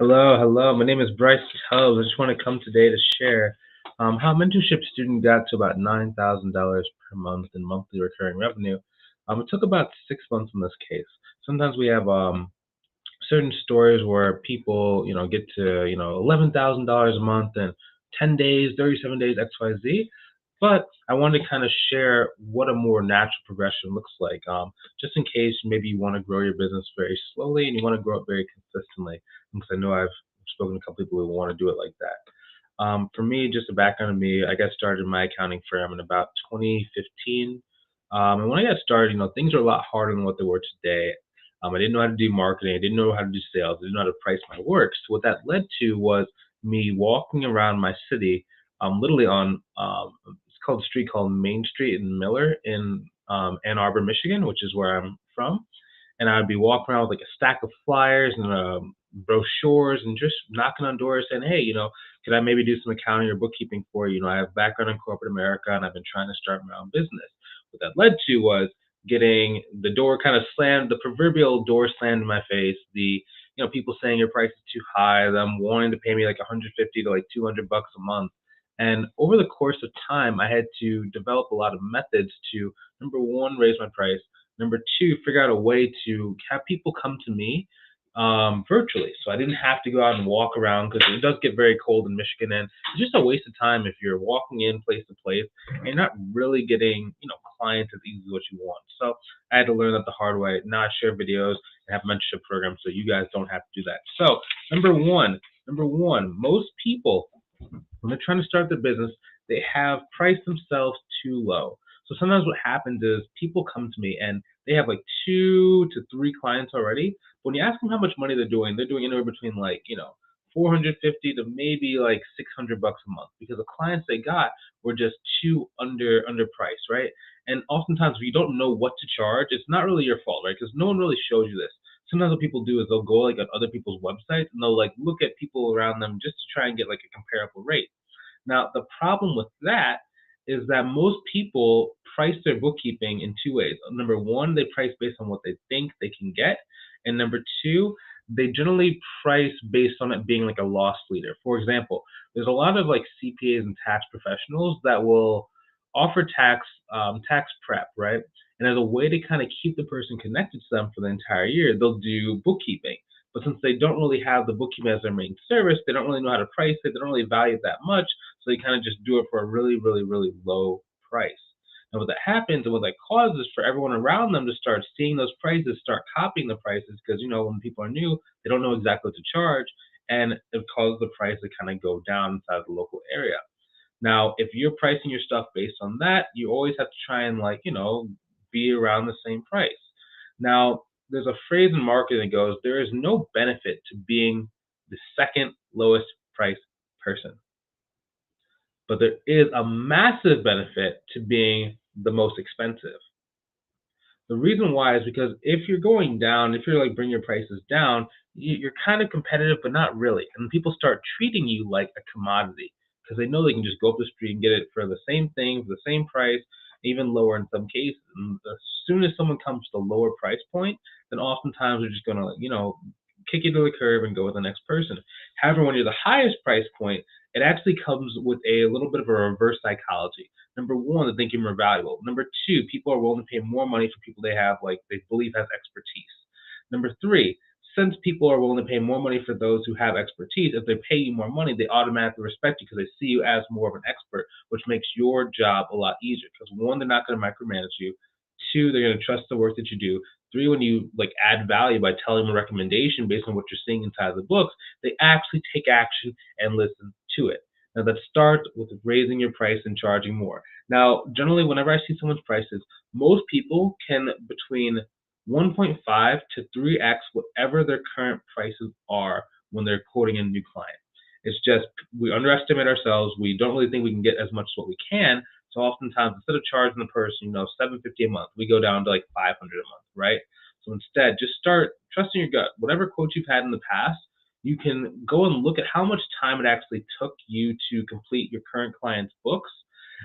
Hello. My name is Bryce Tubbs. I just want to come today to share how a mentorship student got to about $9,000 per month in monthly recurring revenue. It took about 6 months in this case. Sometimes we have certain stories where people, get to, $11,000 a month in 10 days, 37 days, XYZ. But I wanted to kind of share what a more natural progression looks like, just in case maybe you want to grow your business very slowly and you want to grow it very consistently. Because I know I've spoken to a couple people who want to do it like that. For me, just a background of me, I got started in my accounting firm in about 2015. And when I got started, things are a lot harder than what they were today. I didn't know how to do marketing. I didn't know how to do sales. I didn't know how to price my work. So what that led to was me walking around my city, literally on it's called a street called Main Street in Miller in Ann Arbor, Michigan, which is where I'm from. And I'd be walking around with like a stack of flyers and brochures and just knocking on doors saying, hey, could I maybe do some accounting or bookkeeping for you? I have a background in corporate America and I've been trying to start my own business. What that led to was getting the door kind of slammed, the proverbial door slammed in my face, people saying your price is too high, them wanting to pay me like 150 to like $200 a month. And over the course of time, I had to develop a lot of methods to, number one, raise my price. Number two, figure out a way to have people come to me virtually. So I didn't have to go out and walk around because it does get very cold in Michigan, and it's just a waste of time if you're walking in place to place and you're not really getting, clients as easily as what you want. So I had to learn that the hard way. Now I share videos and have mentorship programs so you guys don't have to do that. So number one, most people when they're trying to start their business, they have priced themselves too low. So sometimes what happens is people come to me and they have like 2 to 3 clients already. When you ask them how much money they're doing anywhere between 450 to maybe like $600 a month because the clients they got were just too underpriced, right? And oftentimes if you don't know what to charge, it's not really your fault, right? Because no one really shows you this. Sometimes what people do is they'll go like on other people's websites and they'll like look at people around them just to try and get like a comparable rate. Now, the problem with that is that most people price their bookkeeping in 2 ways. Number one, they price based on what they think they can get. And number two, they generally price based on it being like a loss leader. For example, there's a lot of like CPAs and tax professionals that will offer tax prep, right? And as a way to kind of keep the person connected to them for the entire year, they'll do bookkeeping. But since they don't really have the bookkeeping as their main service, they don't really know how to price it. They don't really value it that much. So they kind of just do it for a really, really, really low price. And what that happens and what that causes for everyone around them to start seeing those prices, start copying the prices, because when people are new, they don't know exactly what to charge, and it causes the price to kind of go down inside the local area. Now, if you're pricing your stuff based on that, you always have to try and be around the same price. Now, there's a phrase in marketing that goes, there is no benefit to being the second lowest price person. But there is a massive benefit to being the most expensive. The reason why is because if you're going down, if you're like bringing your prices down, you're kind of competitive, but not really. And people start treating you like a commodity because they know they can just go up the street and get it for the same thing, for the same price, even lower in some cases. And as soon as someone comes to the lower price point, then oftentimes they're just going to, kick you to the curb and go with the next person. However, when you're the highest price point, it actually comes with a little bit of a reverse psychology. Number one, they think you're more valuable. Number two, people are willing to pay more money for people they have, like they believe has expertise. Number three, since people are willing to pay more money for those who have expertise, if they pay you more money, they automatically respect you because they see you as more of an expert, which makes your job a lot easier. Because one, they're not going to micromanage you. Two, they're going to trust the work that you do. Three, when you add value by telling them a recommendation based on what you're seeing inside the books, they actually take action and listen to it. Now, let's start with raising your price and charging more. Now, generally, whenever I see someone's prices, most people can between 1.5 to 3x whatever their current prices are when they're quoting in a new client. It's just we underestimate ourselves. We don't really think we can get as much as what we can. So oftentimes, instead of charging the person, $750 a month, we go down to like $500 a month, right? So instead, just start trusting your gut. Whatever quotes you've had in the past, you can go and look at how much time it actually took you to complete your current client's books.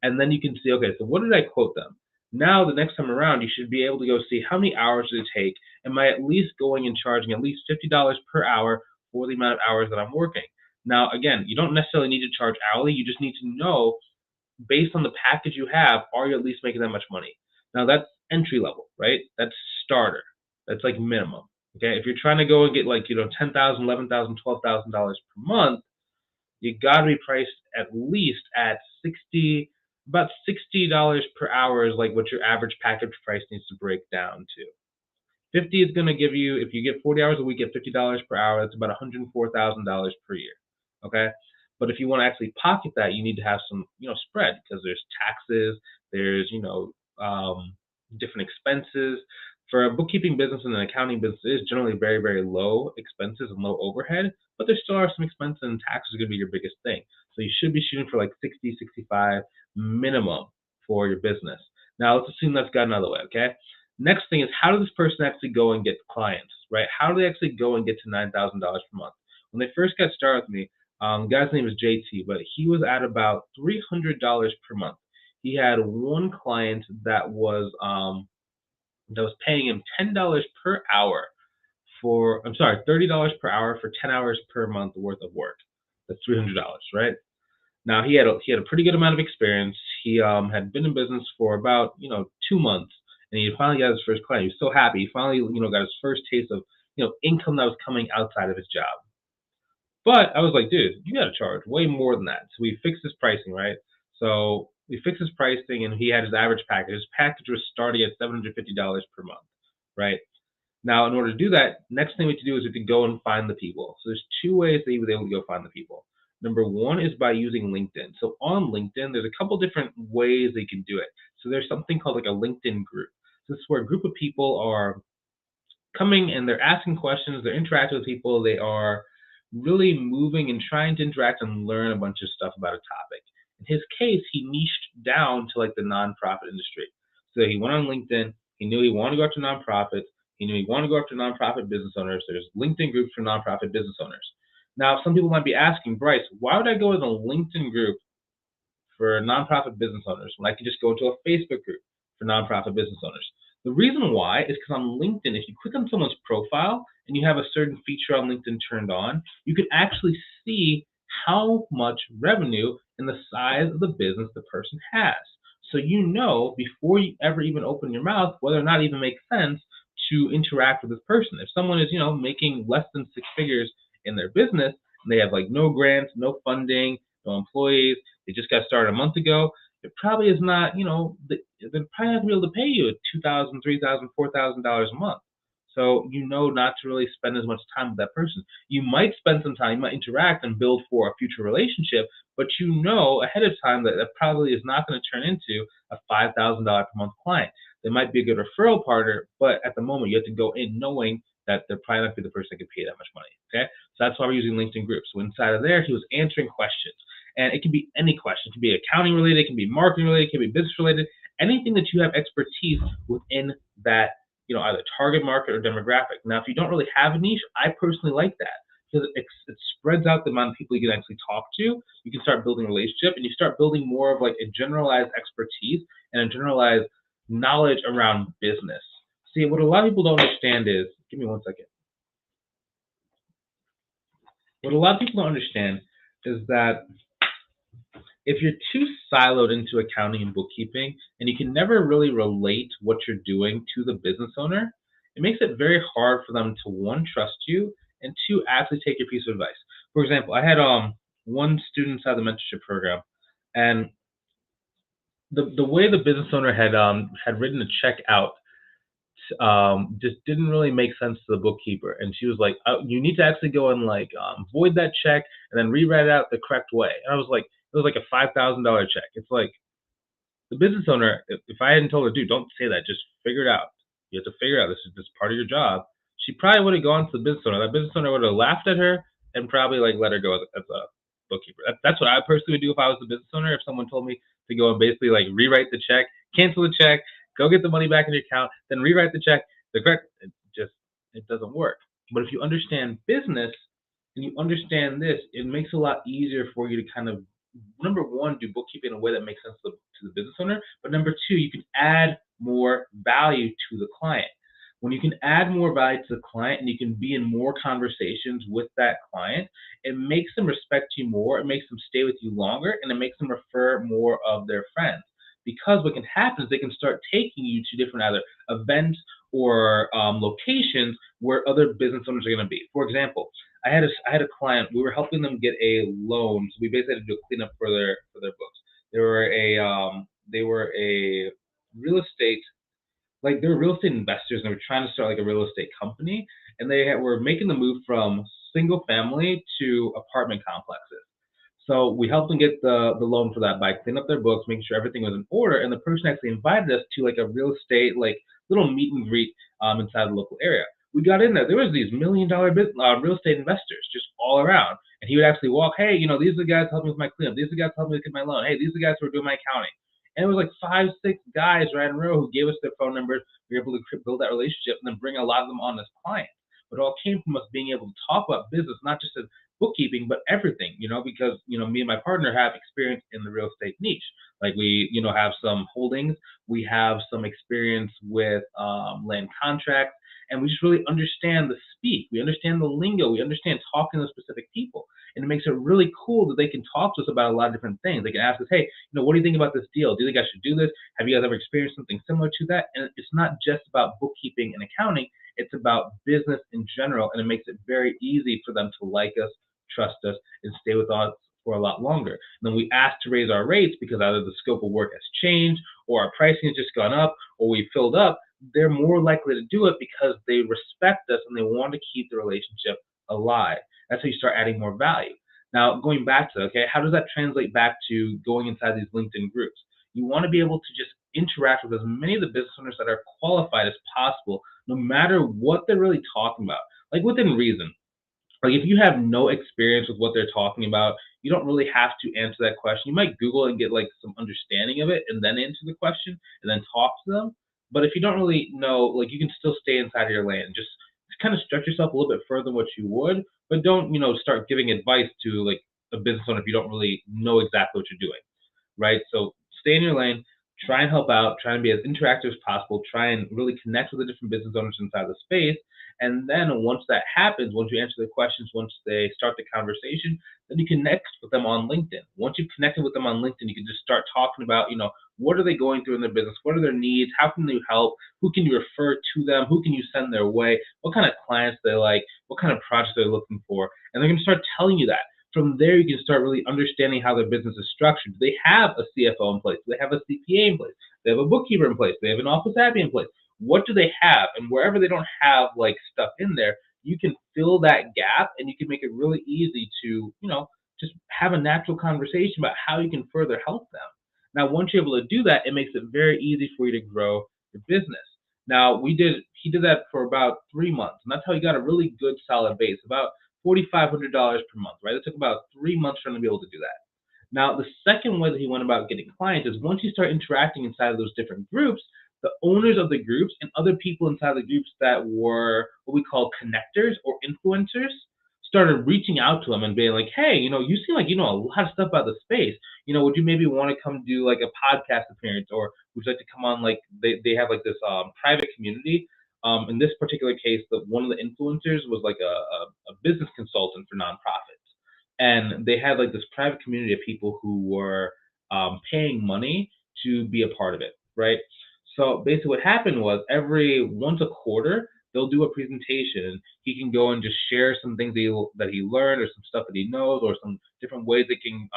And then you can see, okay, so what did I quote them? Now, the next time around, you should be able to go see how many hours did it take. Am I at least going and charging at least $50 per hour for the amount of hours that I'm working. Now, again, you don't necessarily need to charge hourly. You just need to know, based on the package you have, are you at least making that much money? Now, that's entry level, right? That's starter. That's like minimum. Okay, if you're trying to go and get like, $10,000, $11,000, $12,000 per month, you got to be priced at least at about $60 per hour is like what your average package price needs to break down to. 50 is going to give you, if you get 40 hours a week at $50 per hour, that's about $104,000 per year. Okay, but if you want to actually pocket that, you need to have some, spread, because there's taxes, there's different expenses. For a bookkeeping business and an accounting business, it is generally very, very low expenses and low overhead, but there still are some expenses, and taxes are going to be your biggest thing. So you should be shooting for like 60, 65 minimum for your business. Now let's assume that's gotten out of the way, okay? Next thing is, how does this person actually go and get clients, right? How do they actually go and get to $9,000 per month? When they first got started with me, the guy's name is JT, but he was at about $300 per month. He had one client that was paying him $10 per hour $30 per hour for 10 hours per month worth of work. That's $300, right? Now he had a pretty good amount of experience. He had been in business for about 2 months, and he finally got his first client. He was so happy. He finally got his first taste of income that was coming outside of his job. But I was like, dude, you got to charge way more than that. So we fixed his pricing, right? So we fixed his pricing, and he had his average package. His package was starting at $750 per month, right? Now, in order to do that, next thing we have to do is we have to go and find the people. So there's two ways that he was able to go find the people. Number one is by using LinkedIn. So on LinkedIn, there's a couple different ways they can do it. So there's something called like a LinkedIn group. So this is where a group of people are coming and they're asking questions, they're interacting with people, they are really moving and trying to interact and learn a bunch of stuff about a topic. In his case, he niched down to like the nonprofit industry. So he went on LinkedIn, he knew he wanted to go after nonprofits, he knew he wanted to go after nonprofit business owners. There's LinkedIn groups for nonprofit business owners. Now, some people might be asking, Bryce, why would I go to a LinkedIn group for nonprofit business owners when I could just go to a Facebook group for nonprofit business owners? The reason why is because on LinkedIn, if you click on someone's profile and you have a certain feature on LinkedIn turned on, you can actually see how much revenue and the size of the business the person has. So before you ever even open your mouth whether or not it even makes sense to interact with this person. If someone is, making less than 6 figures in their business and they have like no grants, no funding, no employees, they just got started a month ago, it probably is not, they're probably not going to be able to pay you $2,000, $3,000, $4,000 a month. So not to really spend as much time with that person. You might spend some time, you might interact and build for a future relationship, but ahead of time that probably is not going to turn into a $5,000 per month client. They might be a good referral partner, but at the moment you have to go in knowing that they're probably not going to be the person that can pay that much money. Okay, so that's why we're using LinkedIn groups. So inside of there, he was answering questions. And it can be any question. It can be accounting related, it can be marketing related, it can be business related, anything that you have expertise within that, either target market or demographic. Now, if you don't really have a niche, I personally like that because it spreads out the amount of people you can actually talk to. You can start building a relationship and you start building more of like a generalized expertise and a generalized knowledge around business. See, what a lot of people don't understand is, give me one second. What a lot of people don't understand is that if you're too siloed into accounting and bookkeeping and you can never really relate what you're doing to the business owner, it makes it very hard for them to, one, trust you, and two, actually take your piece of advice. For example, I had one student inside the mentorship program, and the way the business owner had written a check out just didn't really make sense to the bookkeeper. And she was like, you need to actually go and like void that check and then rewrite it out the correct way. And I was like, it was like a $5,000 check. It's like the business owner, if I hadn't told her, dude, don't say that, just figure it out. You have to figure it out. This is part of your job. She probably would have gone to the business owner. That business owner would have laughed at her and probably like let her go as a bookkeeper. That's what I personally would do if I was the business owner. If someone told me to go and basically like rewrite the check, cancel the check, go get the money back in your account, then rewrite the check, it doesn't work. But if you understand business and you understand this, it makes it a lot easier for you to kind of, number one, do bookkeeping in a way that makes sense to the business owner. But number two, you can add more value to the client. When you can add more value to the client and you can be in more conversations with that client, it makes them respect you more, it makes them stay with you longer, and it makes them refer more of their friends. Because what can happen is they can start taking you to different either events or locations where other business owners are going to be. For example, I had a client. We were helping them get a loan, so we basically had to do a cleanup for their books. They were a real estate they were real estate investors and they were trying to start like a real estate company, and were making the move from single family to apartment complexes. So we helped them get the loan for that by cleaning up their books, making sure everything was in order, and the person actually invited us to like a real estate little meet and greet inside the local area. We got in there. There was these $1 million real estate investors just all around, and he would actually walk. Hey, these are the guys helping with my cleanup. These are the guys helping me get my loan. Hey, these are the guys who are doing my accounting. And it was like 5, 6 guys right in a row who gave us their phone numbers. We were able to build that relationship and then bring a lot of them on as clients. But it all came from us being able to talk about business, not just as bookkeeping, but everything, because, me and my partner have experience in the real estate niche. Like we, have some holdings, we have some experience with land contracts, and we just really understand the speak. We understand the lingo. We understand talking to specific people. And it makes it really cool that they can talk to us about a lot of different things. They can ask us, hey, what do you think about this deal? Do you think I should do this? Have you guys ever experienced something similar to that? And it's not just about bookkeeping and accounting. It's about business in general, and it makes it very easy for them to like us, trust us, and stay with us for a lot longer. And then we ask to raise our rates because either the scope of work has changed or our pricing has just gone up or we filled up. They're more likely to do it because they respect us and they want to keep the relationship alive. That's how you start adding more value. Now, going back to, okay, how does that translate back to going inside these LinkedIn groups? You want to be able to just interact with as many of the business owners that are qualified as possible, no matter what they're really talking about, like within reason. Like if you have no experience with what they're talking about, you don't really have to answer that question. You might Google and get like some understanding of it and then answer the question and then talk to them. But if you don't really know, like you can still stay inside of your lane. Just kind of stretch yourself a little bit further than what you would, but don't, start giving advice to like a business owner if you don't really know exactly what you're doing, right? So stay in your lane, try and help out, try and be as interactive as possible, try and really connect with the different business owners inside the space. And then once that happens, once you answer the questions, once they start the conversation, then you connect with them on LinkedIn. Once you've connected with them on LinkedIn, you can just start talking about, what are they going through in their business? What are their needs? How can you help? Who can you refer to them? Who can you send their way? What kind of clients they like? What kind of projects they're looking for? And they're going to start telling you that. From there, you can start really understanding how their business is structured. Do they have a CFO in place? Do they have a CPA in place? Do they have a bookkeeper in place? Do they have an office admin in place? What do they have? And wherever they don't have like stuff in there, you can fill that gap and you can make it really easy to, just have a natural conversation about how you can further help them. Now, once you're able to do that, it makes it very easy for you to grow your business. Now, he did that for about 3 months, and that's how he got a really good solid base, about $4,500 per month, right? It took about 3 months for him to be able to do that. Now, the second way that he went about getting clients is once you start interacting inside of those different groups, the owners of the groups and other people inside the groups that were what we call connectors or influencers started reaching out to him and being like, hey, you seem like you know a lot of stuff about the space. Would you maybe want to come do like a podcast appearance, or would you like to come on like they have like this private community? In this particular case, one of the influencers was like a business consultant for nonprofits, and they had like this private community of people who were paying money to be a part of it, right? So basically what happened was every once a quarter, they'll do a presentation. He can go and just share some things that he learned or some stuff that he knows or some different ways they can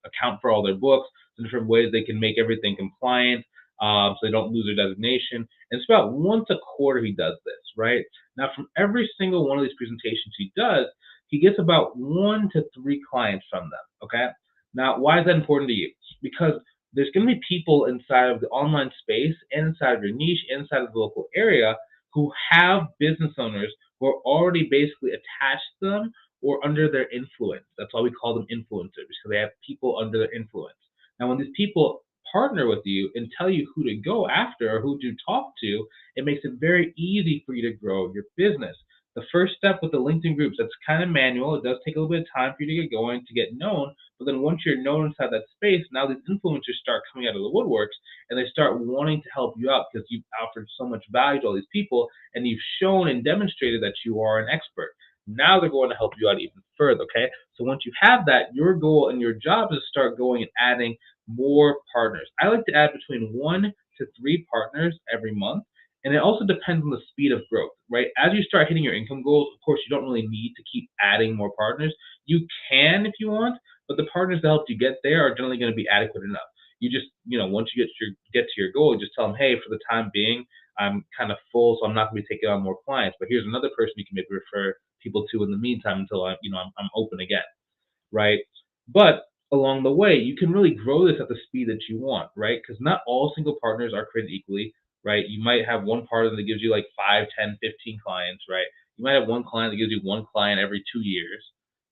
account for all their books, some different ways they can make everything compliant so they don't lose their designation. And it's about once a quarter he does this, right? Now from every single one of these presentations he does, he gets about 1 to 3 clients from them, okay? Now, why is that important to you? Because there's going to be people inside of the online space and inside of your niche, inside of the local area who have business owners who are already basically attached to them or under their influence. That's why we call them influencers, because they have people under their influence. Now, when these people partner with you and tell you who to go after or who to talk to, it makes it very easy for you to grow your business. The first step with the LinkedIn groups, that's kind of manual. It does take a little bit of time for you to get going, to get known. But then once you're known inside that space, now these influencers start coming out of the woodworks and they start wanting to help you out because you've offered so much value to all these people and you've shown and demonstrated that you are an expert. Now they're going to help you out even further, okay? So once you have that, your goal and your job is to start going and adding more partners. I like to add between 1 to 3 partners every month. And it also depends on the speed of growth, right? As you start hitting your income goals, of course, you don't really need to keep adding more partners. You can if you want, but the partners that helped you get there are generally going to be adequate enough. You just, once you get to your goal, just tell them, hey, for the time being, I'm kind of full, so I'm not going to be taking on more clients. But here's another person you can maybe refer people to in the meantime until I'm open again, right? But along the way, you can really grow this at the speed that you want, right? Because not all single partners are created equally, right? You might have one partner that gives you like 5, 10, 15 clients, right? You might have one client that gives you one client every 2 years,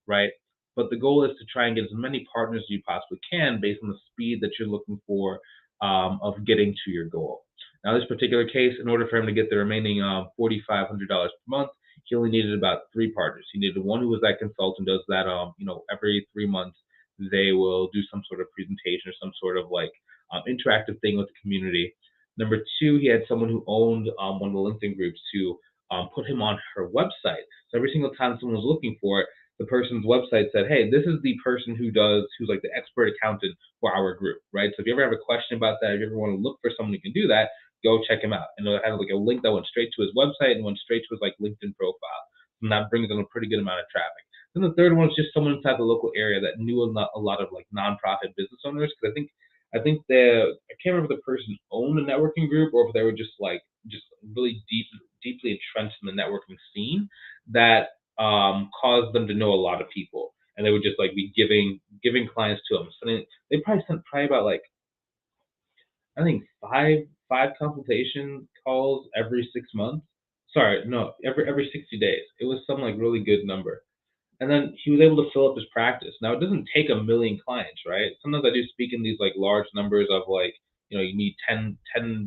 right? But the goal is to try and get as many partners as you possibly can based on the speed that you're looking for of getting to your goal. Now, this particular case, in order for him to get the remaining $4,500 per month, he only needed about 3 partners. He needed one who was that consultant, does that, every 3 months they will do some sort of presentation or some sort of like interactive thing with the community. Number 2, he had someone who owned one of the LinkedIn groups to put him on her website. So every single time someone was looking for it, the person's website said, hey, this is the person who's like the expert accountant for our group, right? So if you ever have a question about that, if you ever want to look for someone who can do that, go check him out. And it'll have like a link that went straight to his website and went straight to his like LinkedIn profile. And that brings in a pretty good amount of traffic. Then the third one is just someone inside the local area that knew a lot of like nonprofit business owners. Because I think I can't remember if the person owned a networking group or if they were just really deeply entrenched in the networking scene that caused them to know a lot of people, and they would just like be giving clients to them. So they probably sent about like I think five consultation calls every 6 months. Sorry, no, every 60 days. It was some like really good number. And then he was able to fill up his practice. Now it doesn't take a million clients, right? Sometimes I do speak in these like large numbers of like, you need 10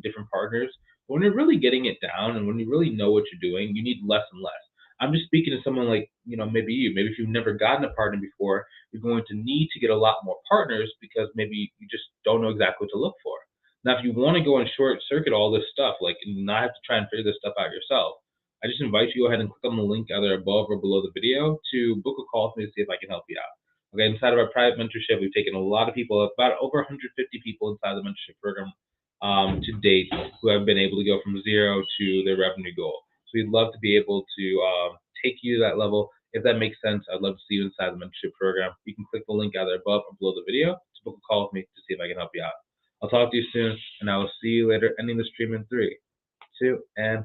different partners. But when you're really getting it down and when you really know what you're doing, you need less and less. I'm just speaking to someone like, maybe if you've never gotten a partner before, you're going to need to get a lot more partners because maybe you just don't know exactly what to look for. Now, if you want to go and short circuit all this stuff, like and not have to try and figure this stuff out yourself, I just invite you to go ahead and click on the link either above or below the video to book a call with me to see if I can help you out. Okay, inside of our private mentorship, we've taken a lot of people, about over 150 people inside the mentorship program to date who have been able to go from 0 to their revenue goal. So we'd love to be able to take you to that level. If that makes sense, I'd love to see you inside the mentorship program. You can click the link either above or below the video to book a call with me to see if I can help you out. I'll talk to you soon, and I will see you later, ending the stream in 3, 2, and